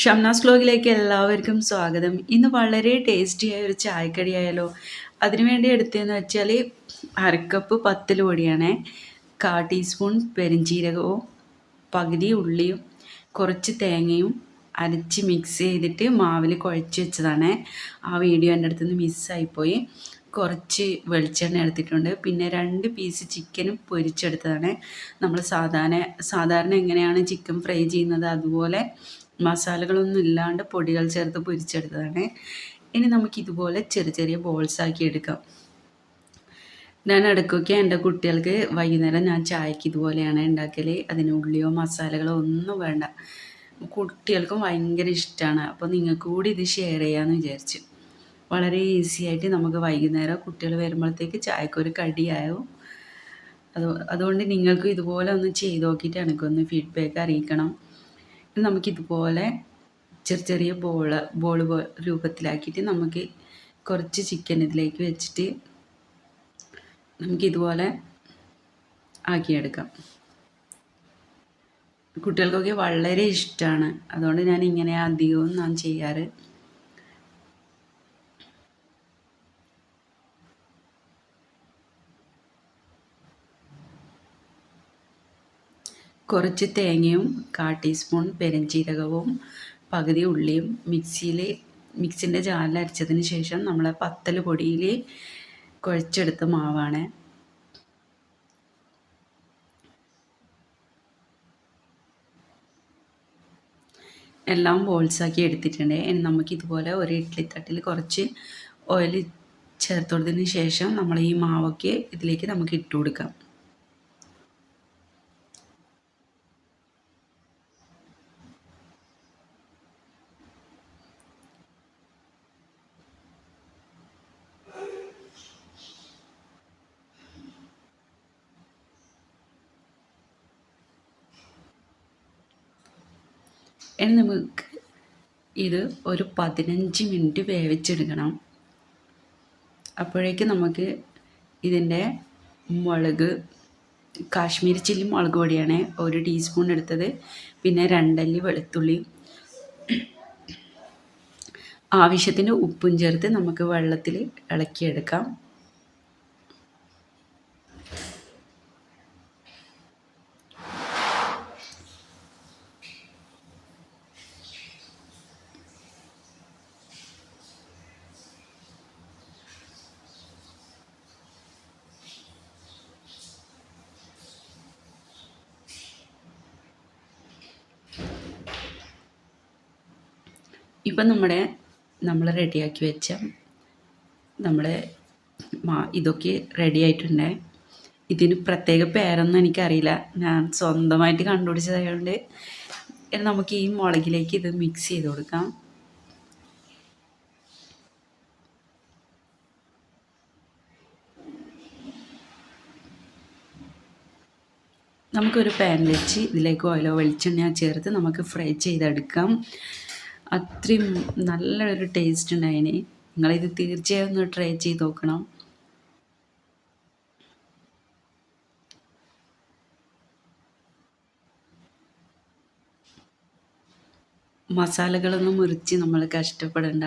ഷംനാസ് വ്ലോഗിലേക്ക് എല്ലാവർക്കും സ്വാഗതം. ഇന്ന് വളരെ ടേസ്റ്റിയായ ഒരു ചായക്കടിയായാലോ? അതിനുവേണ്ടി എടുത്തതെന്ന് വെച്ചാൽ അരക്കപ്പ് പത്തൽ പൊടിയാണ്, 1/4 ടീസ്പൂൺ പെരുംജീരകവും പകുതി ഉള്ളിയും കുറച്ച് തേങ്ങയും അരച്ച് മിക്സ് ചെയ്തിട്ട് മാവിൽ കുഴച്ച് വെച്ചതാണ്. ആ വീഡിയോ എൻ്റെ അടുത്ത് നിന്ന് മിസ്സായിപ്പോയി. കുറച്ച് വെളിച്ചെണ്ണ എടുത്തിട്ടുണ്ട്, പിന്നെ 2 പീസ് ചിക്കനും പൊരിച്ചെടുത്തതാണ്. നമ്മൾ സാധാരണ എങ്ങനെയാണ് ചിക്കൻ ഫ്രൈ ചെയ്യുന്നത് അതുപോലെ മസാലകളൊന്നും ഇല്ലാണ്ട് പൊടികൾ ചേർത്ത് പൊരിച്ചെടുത്തതാണ്. ഇനി നമുക്കിതുപോലെ ചെറിയ ചെറിയ ബോൾസാക്കി എടുക്കാം. ഞാൻ ഇടയ്ക്കൊക്കെ എൻ്റെ കുട്ടികൾക്ക് വൈകുന്നേരം ഞാൻ ചായക്ക് ഇതുപോലെയാണ് ഉണ്ടാക്കൽ. അതിന് ഉള്ളിയോ മസാലകളോ ഒന്നും വേണ്ട. കുട്ടികൾക്കും ഭയങ്കര ഇഷ്ടമാണ്. അപ്പോൾ നിങ്ങൾക്ക് കൂടി ഇത് ഷെയർ ചെയ്യാമെന്ന് വിചാരിച്ചു. വളരെ ഈസി ആയിട്ട് നമുക്ക് വൈകുന്നേരം കുട്ടികൾ വരുമ്പോഴത്തേക്ക് ചായക്കൊരു കടിയാവും. അതുകൊണ്ട് നിങ്ങൾക്കും ഇതുപോലെ ഒന്ന് ചെയ്ത് നോക്കിയിട്ട് എനിക്കൊന്ന് ഫീഡ്ബാക്ക് അറിയിക്കണം. നമുക്കിതുപോലെ ചെറിയ ചെറിയ ബോൾ രൂപത്തിലാക്കിയിട്ട് നമുക്ക് കുറച്ച് ചിക്കൻ ഇതിലേക്ക് വെച്ചിട്ട് നമുക്കിതുപോലെ ആക്കിയെടുക്കാം. കുട്ടികൾക്കൊക്കെ വളരെ ഇഷ്ടമാണ്. അതുകൊണ്ട് ഞാൻ ഇങ്ങനെ അധികവും ഞാൻ ചെയ്യാറ്. കുറച്ച് തേങ്ങയും 1/4 ടീസ്പൂൺ പെരുംജീരകവും പകുതി ഉള്ളിയും മിക്സിൻ്റെ ജാറിൽ അരച്ചതിന് ശേഷം നമ്മളെ പത്തൽ പൊടിയിൽ കുഴച്ചെടുത്ത മാവാണ്. എല്ലാം ബോൾസാക്കി എടുത്തിട്ടുണ്ട്. ഇനി നമുക്കിതുപോലെ ഒരു ഇഡ്ഡലിത്തട്ടിൽ കുറച്ച് ഓയിൽ ചേർത്ത് കൊടുത്തതിന് ശേഷം നമ്മൾ ഈ മാവൊക്കെ ഇതിലേക്ക് നമുക്ക് ഇട്ട് കൊടുക്കാം. ഇനി നമുക്ക് ഇത് ഒരു 15 മിനിറ്റ് വേവിച്ചെടുക്കണം. അപ്പോഴേക്ക് നമുക്ക് ഇതിൻ്റെ മുളക്, കാശ്മീരി ചില്ലി മുളക് പൊടിയാണ് 1 ടീസ്പൂൺ എടുത്തത്, പിന്നെ 2 അല്ലി വെളുത്തുള്ളി, ആവശ്യത്തിന് ഉപ്പും ചേർത്ത് നമുക്ക് വെള്ളത്തിൽ ഇളക്കിയെടുക്കാം. ഇപ്പം നമ്മൾ റെഡിയാക്കി വെച്ച നമ്മുടെ ഇതൊക്കെ റെഡി ആയിട്ടുണ്ട്. ഇതിന് പ്രത്യേക പേരൊന്നും എനിക്കറിയില്ല, ഞാൻ സ്വന്തമായിട്ട് കണ്ടുപിടിച്ചതായതുകൊണ്ട് നമുക്ക് ഈ മുളകിലേക്ക് ഇത് മിക്സ് ചെയ്ത് കൊടുക്കാം. നമുക്കൊരു പാൻ വെച്ച് ഇതിലേക്ക് ഓയിലോ വെളിച്ചെണ്ണയോ ചേർത്ത് നമുക്ക് ഫ്രൈ ചെയ്തെടുക്കാം. അത്രയും നല്ലൊരു ടേസ്റ്റ് ഉണ്ടായിന്. നിങ്ങളിത് തീർച്ചയായും ഒന്ന് ട്രൈ ചെയ്ത് നോക്കണം. മസാലകളൊന്നും മുറിച്ച് നമ്മൾ കഷ്ടപ്പെടേണ്ട.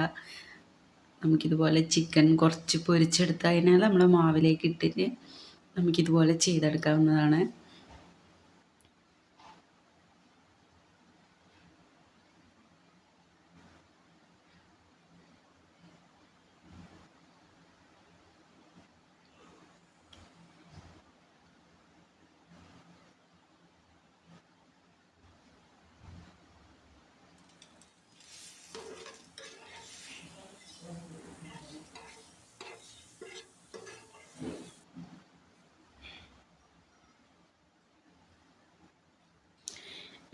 നമുക്കിതുപോലെ ചിക്കൻ കുറച്ച് പൊരിച്ചെടുത്ത് കഴിഞ്ഞാൽ നമ്മൾ മാവിലേക്ക് ഇട്ടിട്ട് നമുക്കിതുപോലെ ചെയ്തെടുക്കാവുന്നതാണ്.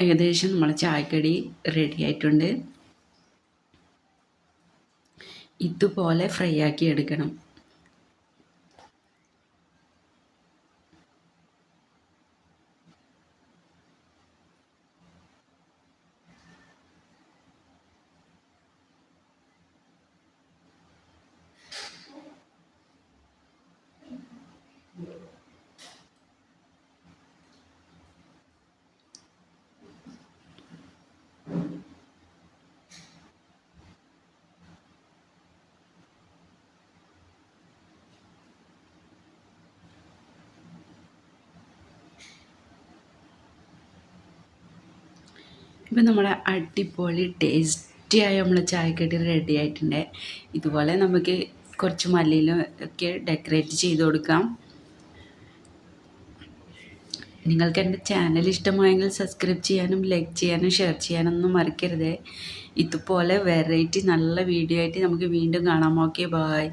ഏകദേശം നമ്മളെ ചായക്കടി റെഡി ആയിട്ടുണ്ട്. ഇതുപോലെ ഫ്രൈ ആക്കി എടുക്കണം. ഇപ്പം നമ്മുടെ അടിപൊളി ടേസ്റ്റിയായ നമ്മളെ ചായക്കടി റെഡി ആയിട്ടുണ്ട്. ഇതുപോലെ നമുക്ക് കുറച്ച് മല്ലിയില ഒക്കെ ഡെക്കറേറ്റ് ചെയ്ത് കൊടുക്കാം. നിങ്ങൾക്ക് എൻ്റെ ചാനൽ ഇഷ്ടമായെങ്കിൽ സബ്സ്ക്രൈബ് ചെയ്യാനും ലൈക്ക് ചെയ്യാനും ഷെയർ ചെയ്യാനൊന്നും മറക്കരുത്. ഇതുപോലെ വെറൈറ്റി നല്ല വീഡിയോ ആയിട്ട് നമുക്ക് വീണ്ടും കാണാം. Okay, by.